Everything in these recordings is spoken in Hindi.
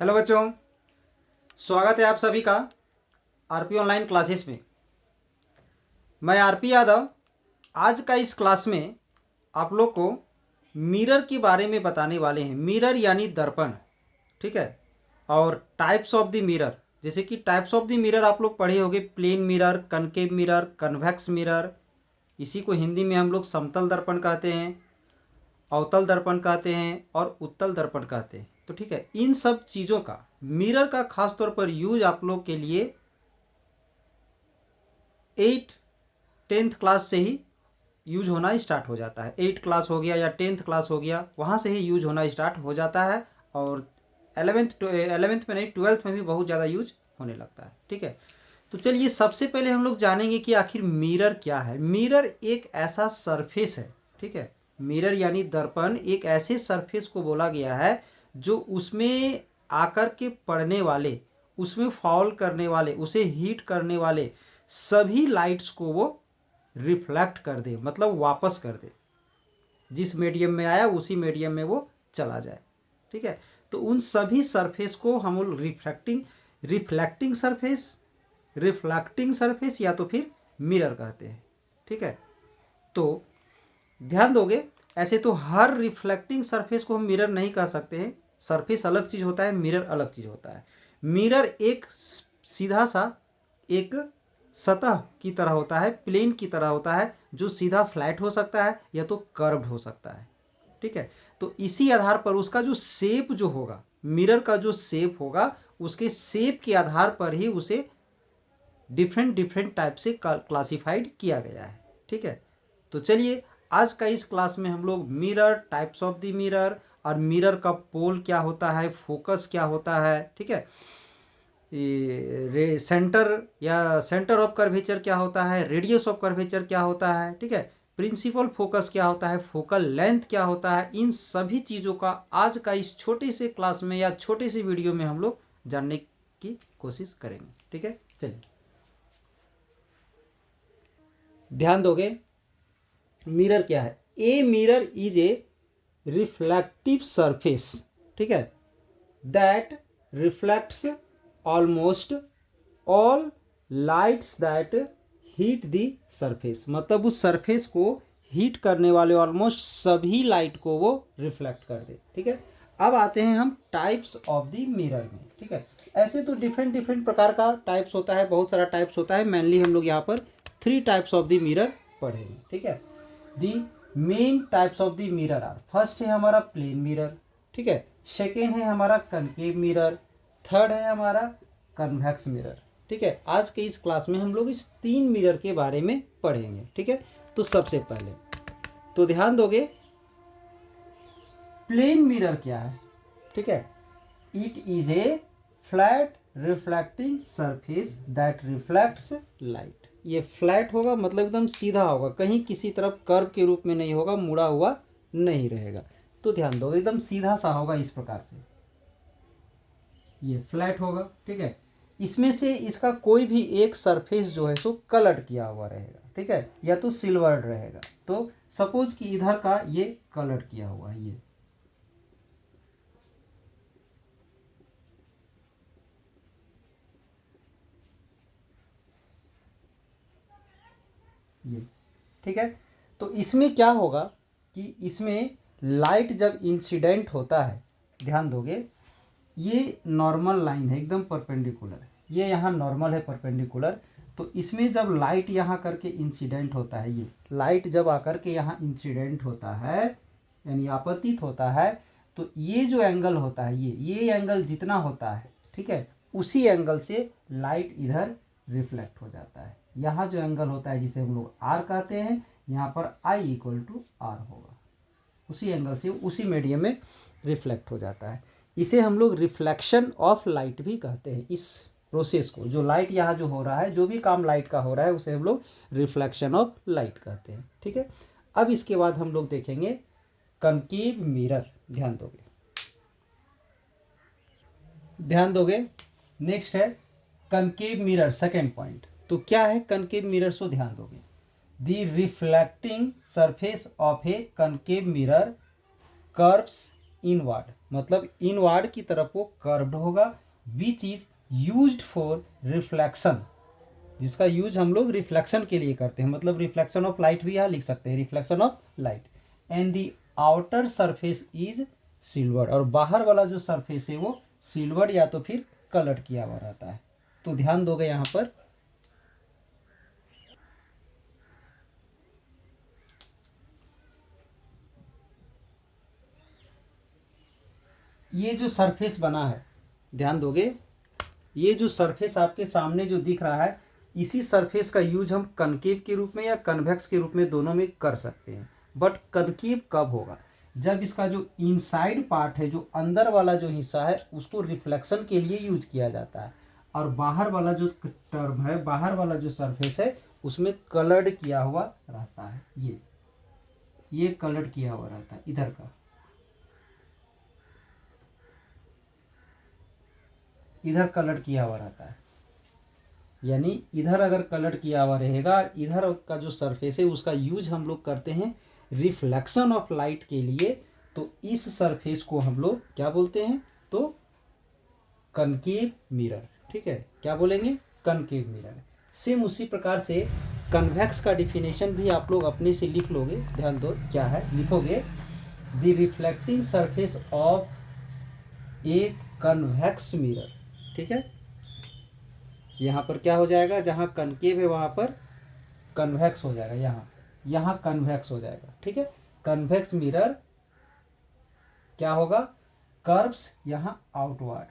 हेलो बच्चों, स्वागत है आप सभी का आरपी ऑनलाइन क्लासेस में। मैं आरपी यादव आज का इस क्लास में आप लोग को मिरर के बारे में बताने वाले हैं। मिरर यानी दर्पण, ठीक है। और टाइप्स ऑफ द मिरर, जैसे कि टाइप्स ऑफ द मिरर आप लोग पढ़े होंगे, plane mirror, concave mirror, convex mirror. इसी को हिंदी में हम लोग समतल दर्पण कहते हैं, अवतल दर्पण कहते हैं और उत्तल दर्पण कहते हैं। तो ठीक है, इन सब चीज़ों का मिरर का खास तौर पर यूज आप लोग के लिए 8th-10th क्लास से ही यूज होना स्टार्ट हो जाता है। 8th क्लास हो गया या 10th क्लास हो गया, वहाँ से ही यूज होना स्टार्ट हो जाता है। और 11th में नहीं, 12th में भी बहुत ज़्यादा यूज होने लगता है, ठीक है। तो चलिए सबसे पहले हम लोग जानेंगे कि आखिर मिरर क्या है। मिरर एक ऐसा सरफेस है, ठीक है। मिरर यानी दर्पण एक ऐसे सरफेस को बोला गया है जो उसमें आकर के पड़ने वाले, उसमें फॉल करने वाले, उसे हीट करने वाले सभी लाइट्स को वो रिफ्लेक्ट कर दे, मतलब वापस कर दे। जिस मीडियम में आया उसी मीडियम में वो चला जाए, ठीक है। तो उन सभी सरफेस को हम लोग रिफ्लेक्टिंग सरफेस, रिफ्लेक्टिंग सरफेस या तो फिर मिरर कहते हैं, ठीक है। तो ध्यान दोगे, ऐसे तो हर रिफ्लेक्टिंग सरफेस को हम मिरर नहीं कह सकते हैं। सरफेस अलग चीज़ होता है, मिरर अलग चीज़ होता है। मिरर एक सीधा सा एक सतह की तरह होता है, प्लेन की तरह होता है, जो सीधा फ्लैट हो सकता है या तो कर्व्ड हो सकता है, ठीक है। तो इसी आधार पर उसका जो शेप जो होगा, मिरर का जो शेप होगा, उसके शेप के आधार पर ही उसे डिफरेंट डिफरेंट टाइप से क्लासिफाइड किया गया है, ठीक है। तो चलिए आज का इस क्लास में हम लोग mirror, types of the mirror, और मिरर का पोल क्या होता है, फोकस क्या होता है, ठीक है, सेंटर या सेंटर ऑफ कर्वेचर क्या होता है, रेडियस ऑफ कर्वेचर क्या होता है, ठीक है, प्रिंसिपल फोकस क्या होता है, फोकल लेंथ क्या होता है, इन सभी चीज़ों का आज का इस छोटे से क्लास में या छोटे से वीडियो में हम लोग जानने की कोशिश करेंगे, ठीक है। चलिए ध्यान दोगे, मिरर क्या है। A mirror is a reflective surface, ठीक है, that reflects almost all lights that heat the surface. मतलब उस सरफेस को हीट करने वाले ऑलमोस्ट सभी लाइट को वो रिफ्लेक्ट कर दे, ठीक है। अब आते हैं हम टाइप्स ऑफ द मिरर में, ठीक है। ऐसे तो डिफरेंट डिफरेंट प्रकार का टाइप्स होता है, बहुत सारा टाइप्स होता है। मेनली हम लोग यहाँ पर 3 टाइप्स ऑफ द मिरर पढ़ेंगे, ठीक है। The main types of the mirror are, first है हमारा प्लेन मिरर, ठीक है। सेकेंड है हमारा कनकेव मिरर, थर्ड है हमारा कन्वेक्स मिरर, ठीक है। आज के इस क्लास में हम लोग इस 3 मिरर के बारे में पढ़ेंगे, ठीक है। तो सबसे पहले तो ध्यान दोगे, प्लेन मिरर क्या है, ठीक है। It is a flat reflecting surface that reflects light. ये फ्लैट होगा, मतलब एकदम सीधा होगा, कहीं किसी तरफ कर्व के रूप में नहीं होगा, मुड़ा हुआ नहीं रहेगा। तो ध्यान दो, एकदम सीधा सा होगा, इस प्रकार से ये फ्लैट होगा, ठीक है। इसमें से इसका कोई भी एक सरफेस जो है सो कलर्ड किया हुआ रहेगा, ठीक है, या तो सिल्वर्ड रहेगा। तो सपोज कि इधर का ये कलर्ड किया हुआ है, ये ठीक है। तो इसमें क्या होगा कि इसमें लाइट जब इंसिडेंट होता है, ध्यान दोगे, ये नॉर्मल लाइन है, एकदम परपेंडिकुलर, ये यहाँ नॉर्मल है, परपेंडिकुलर। तो इसमें जब लाइट यहाँ करके इंसिडेंट होता है, ये लाइट जब आकर के यहाँ इंसिडेंट होता है यानी आपतित होता है, तो ये जो एंगल होता है, ये एंगल जितना होता है, ठीक है, उसी एंगल से लाइट इधर रिफ्लेक्ट हो जाता है। यहाँ जो एंगल होता है जिसे हम लोग आर कहते हैं, यहाँ पर आई इक्वल टू आर होगा, उसी एंगल से उसी मीडियम में रिफ्लेक्ट हो जाता है। इसे हम लोग रिफ्लेक्शन ऑफ लाइट भी कहते हैं। इस प्रोसेस को, जो लाइट यहाँ जो हो रहा है, जो भी काम लाइट का हो रहा है, उसे हम लोग रिफ्लेक्शन ऑफ लाइट कहते हैं, ठीक है। अब इसके बाद हम लोग देखेंगे कनकेव मिरर। ध्यान दोगे, नेक्स्ट है कनकेव मिरर, सेकेंड पॉइंट। तो क्या है कनकेव मिरर, सो ध्यान दोगे, the reflecting surface of A concave mirror curves inward. मतलब इनवर्ड की तरफ वो कर्व्ड होगा, which is used for reflection, जिसका यूज हम लोग रिफ्लेक्शन के लिए करते हैं, मतलब रिफ्लेक्शन ऑफ लाइट भी यहाँ लिख सकते हैं, reflection of light. And the outer surface is silver, और बाहर वाला जो सरफेस है वो सिल्वर या तो फिर कलर्ड किया हुआ रहता है। तो ध्यान दोगे यहाँ पर, ये जो सरफेस बना है, ध्यान दोगे, ये जो सरफेस आपके सामने जो दिख रहा है, इसी सरफेस का यूज हम कनकेव के रूप में या कन्वेक्स के रूप में दोनों में कर सकते हैं। बट कनकेव कब होगा? जब इसका जो इनसाइड पार्ट है, जो अंदर वाला जो हिस्सा है, उसको रिफ्लेक्शन के लिए यूज किया जाता है, और बाहर वाला जो टर्म है, बाहर वाला जो सरफेस है, उसमें कलर्ड किया हुआ रहता है। ये कलर्ड किया हुआ रहता है इधर का, इधर कलर किया हुआ रहता है। यानी इधर अगर कलर किया हुआ रहेगा, इधर का जो सरफेस है उसका यूज हम लोग करते हैं रिफ्लेक्शन ऑफ लाइट के लिए, तो इस सरफेस को हम लोग क्या बोलते हैं? तो कनकेव मिरर। ठीक है, क्या बोलेंगे? Concave mirror. सेम उसी प्रकार से कन्वेक्स का डिफिनेशन भी आप लोग अपने से लिख लोगे। ध्यान दो, क्या है लिखोगे? The reflecting surface of a convex mirror. ठीक है, यहाँ पर क्या हो जाएगा? जहाँ कनकेव है वहाँ पर कन्वेक्स हो जाएगा, यहाँ कन्वेक्स हो जाएगा। ठीक है, कन्वेक्स मिरर क्या होगा? कर्व्स यहाँ आउटवर्ड,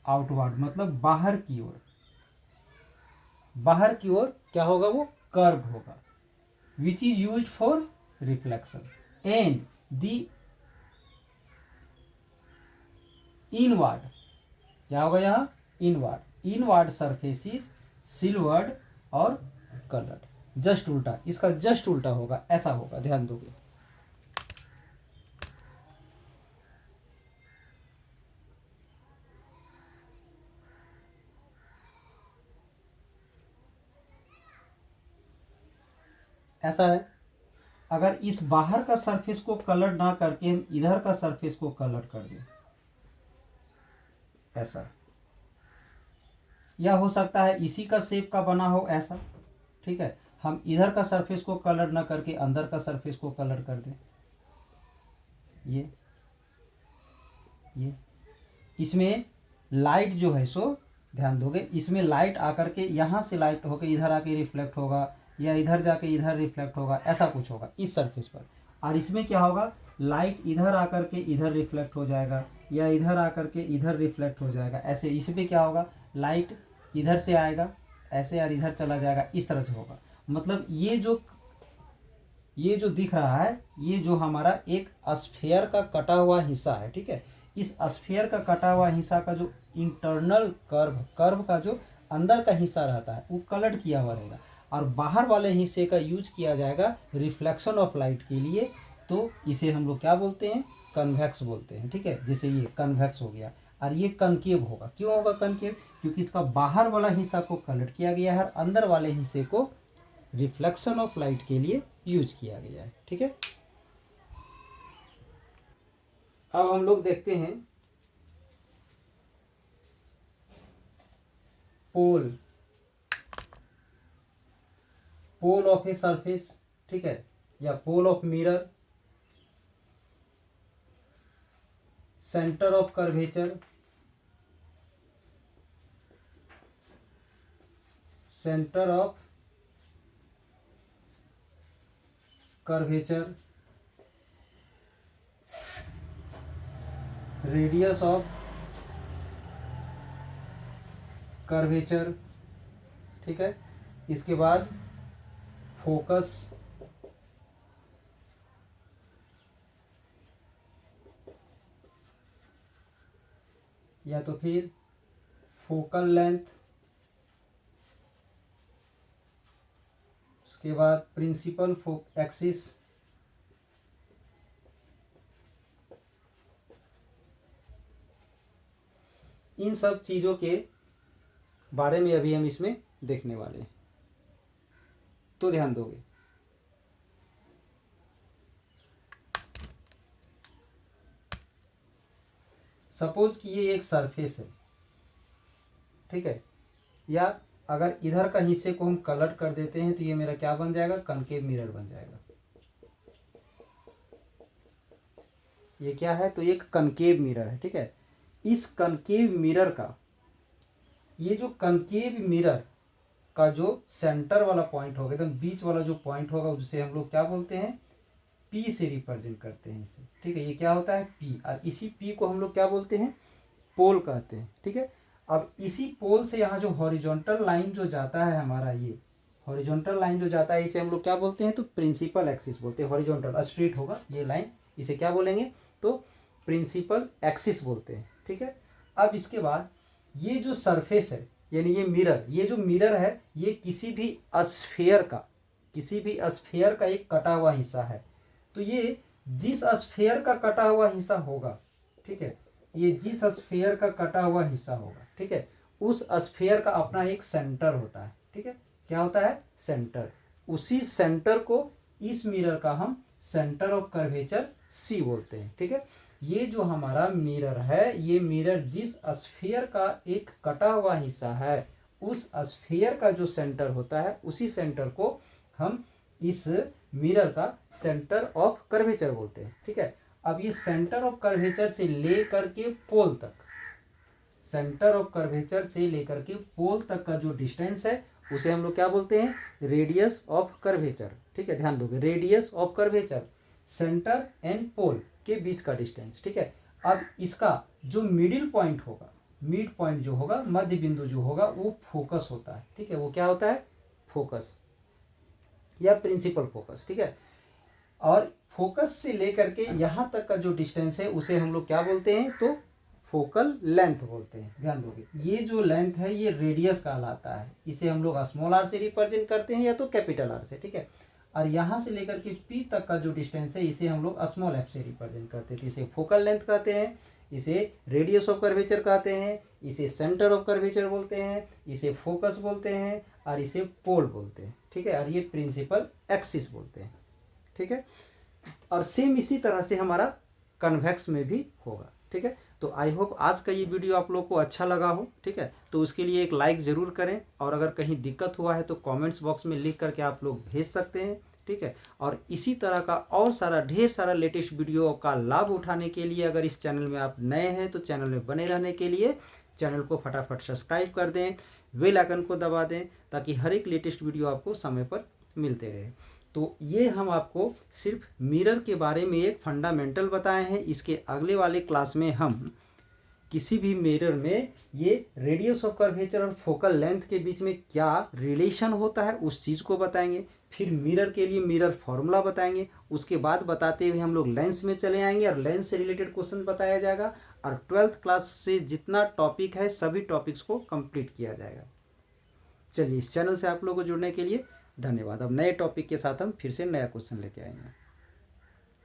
आउटवर्ड मतलब बाहर की ओर, बाहर की ओर क्या होगा? वो कर्व होगा, which is used for reflection. And the inward क्या होगा? यहाँ inward, inward surface is silvered और कलर्ड। जस्ट उल्टा, इसका जस्ट उल्टा होगा, ऐसा होगा, ध्यान दोगे। ऐसा है। अगर इस बाहर का सरफेस को कलर ना करके हम इधर का सरफेस को कलर कर दें, ऐसा, या हो सकता है इसी का शेप का बना हो ऐसा। ठीक है, हम इधर का सरफेस को कलर ना करके अंदर का सरफेस को कलर कर दें, ये इसमें लाइट जो है सो ध्यान दोगे, इसमें लाइट आकर के यहाँ से लाइट होकर इधर आके रिफ्लेक्ट होगा, या इधर जाके इधर रिफ्लेक्ट होगा, ऐसा कुछ होगा इस सरफेस पर। और इसमें क्या होगा? लाइट इधर आकर के इधर रिफ्लेक्ट हो जाएगा, या इधर आकर के इधर रिफ्लेक्ट हो जाएगा, ऐसे। इसमें क्या होगा? लाइट इधर से आएगा ऐसे, और इधर चला जाएगा, इस तरह से होगा। मतलब ये जो दिख रहा है, ये जो हमारा एक स्फीयर का कटा हुआ हिस्सा है। ठीक है, इस स्फीयर का कटा हुआ हिस्सा का जो इंटरनल कर्व का जो अंदर का हिस्सा रहता है, वो कलर्ड किया हुआ रहेगा, और बाहर वाले हिस्से का यूज किया जाएगा रिफ्लेक्शन ऑफ लाइट के लिए। तो इसे हम लोग क्या बोलते हैं? कन्वेक्स बोलते हैं। ठीक है, जैसे ये कन्वेक्स हो गया, और ये कनकेव होगा। क्यों होगा कनकेव? क्योंकि इसका बाहर वाला हिस्सा को कलर्ड किया गया है, और अंदर वाले हिस्से को रिफ्लेक्शन ऑफ लाइट के लिए यूज किया गया है। ठीक है, अब हम लोग देखते हैं पोल, पोल ऑफ ए सरफेस। ठीक है, या pole of mirror, centre of curvature, centre of curvature, radius of curvature. ठीक है, इसके बाद फोकस, या तो फिर फोकल लेंथ, उसके बाद प्रिंसिपल एक्सिस, इन सब चीज़ों के बारे में अभी हम इसमें देखने वाले हैं, तो ध्यान दोगे। सपोज कि ये एक सरफेस है, ठीक है, या अगर इधर का हिस्से को हम कलर कर देते हैं तो ये मेरा क्या बन जाएगा, कनकेव मिरर बन जाएगा। ये क्या है, तो एक कनकेव मिरर है, ठीक है। इस कनकेव मिरर का, ये जो कनकेव मिरर का जो सेंटर वाला पॉइंट होगा, एकदम बीच वाला जो पॉइंट होगा, उसे हम लोग क्या बोलते हैं, पी से रिप्रेजेंट करते हैं इसे, ठीक है। ये क्या होता है, पी, और इसी पी को हम लोग क्या बोलते हैं, पोल कहते हैं, ठीक है। अब इसी पोल से यहाँ जो हॉरिजॉन्टल लाइन जो जाता है हमारा, ये हॉरिजॉन्टल लाइन जो जाता है, इसे हम लोग क्या बोलते हैं, तो प्रिंसिपल एक्सिस बोलते हैं। हॉरिजॉन्टल स्ट्रेट होगा ये लाइन, इसे क्या बोलेंगे, तो प्रिंसिपल एक्सिस बोलते हैं, ठीक है। अब इसके बाद ये जो सरफेस है, यानी ये मिरर, ये जो मिरर है, ये किसी भी स्फीयर का एक कटा हुआ हिस्सा है। तो ये जिस स्फीयर का कटा हुआ हिस्सा होगा, ठीक है, ये जिस स्फीयर का कटा हुआ हिस्सा होगा, ठीक है, उस स्फीयर का अपना एक सेंटर होता है, ठीक है। क्या होता है, सेंटर। उसी सेंटर को, इस मिरर का हम सेंटर ऑफ कर्वेचर सी बोलते हैं, ठीक है। ये जो हमारा मिरर है, ये मिरर जिस स्फीयर का एक कटा हुआ हिस्सा है, उस स्फीयर का जो सेंटर होता है, उसी सेंटर को हम इस मिरर का सेंटर ऑफ कर्वेचर बोलते हैं, ठीक है। अब ये सेंटर ऑफ कर्वेचर से लेकर के पोल तक, सेंटर ऑफ कर्वेचर से लेकर के पोल तक का जो डिस्टेंस है, उसे हम लोग क्या बोलते हैं, रेडियस ऑफ कर्वेचर, ठीक है। ध्यान दोगे, radius of curvature, centre and pole के बीच का डिस्टेंस, ठीक है। अब इसका जो मिडिल पॉइंट होगा, मिड पॉइंट जो होगा, मध्य बिंदु जो होगा, वो फोकस होता है, ठीक है। वो क्या होता है, फोकस या प्रिंसिपल फोकस, ठीक है। और फोकस से लेकर के यहाँ तक का जो डिस्टेंस है, उसे हम लोग क्या बोलते हैं, तो फोकल लेंथ बोलते हैं। ध्यान दोगे, ये जो लेंथ है, ये रेडियस कहलाता है। इसे हम लोग स्मॉल आर से रिप्रेजेंट करते हैं या तो कैपिटल आर से, ठीक है। और यहाँ से लेकर के पी तक का जो डिस्टेंस है, इसे हम लोग स्मॉल एफ से रिप्रेजेंट करते हैं। इसे फोकल लेंथ कहते हैं, इसे रेडियस ऑफ कर्वेचर कहते हैं, इसे सेंटर ऑफ कर्वेचर बोलते हैं, इसे फोकस बोलते हैं, और इसे पोल बोलते हैं, ठीक है। और ये प्रिंसिपल एक्सिस बोलते हैं, ठीक है। और सेम इसी तरह से हमारा कन्वेक्स में भी होगा, ठीक है। तो आई होप आज का ये वीडियो आप लोग को अच्छा लगा हो, ठीक है। तो उसके लिए एक लाइक ज़रूर करें, और अगर कहीं दिक्कत हुआ है तो कमेंट्स बॉक्स में लिख करके आप लोग भेज सकते हैं, ठीक है। और इसी तरह का और सारा ढेर सारा लेटेस्ट वीडियो का लाभ उठाने के लिए अगर इस चैनल में आप नए हैं तो चैनल में बने रहने के लिए चैनल को फटाफट सब्सक्राइब कर दें, बेल आइकन को दबा दें, ताकि हर एक लेटेस्ट वीडियो आपको समय पर मिलते रहे। तो ये हम आपको सिर्फ मिरर के बारे में एक फंडामेंटल बताए हैं। इसके अगले वाले क्लास में हम किसी भी मिरर में ये रेडियस ऑफ कर्वेचर और फोकल लेंथ के बीच में क्या रिलेशन होता है, उस चीज़ को बताएंगे। फिर मिरर के लिए मिरर फॉर्मूला बताएंगे। उसके बाद बताते हुए हम लोग लेंस में चले आएंगे और लेंस से रिलेटेड क्वेश्चन बताया जाएगा। और 12th क्लास से जितना टॉपिक है, सभी टॉपिक्स को कंप्लीट किया जाएगा। चलिए, इस चैनल से आप लोगों को जुड़ने के लिए धन्यवाद। अब नए टॉपिक के साथ हम फिर से नया क्वेश्चन लेके आएंगे।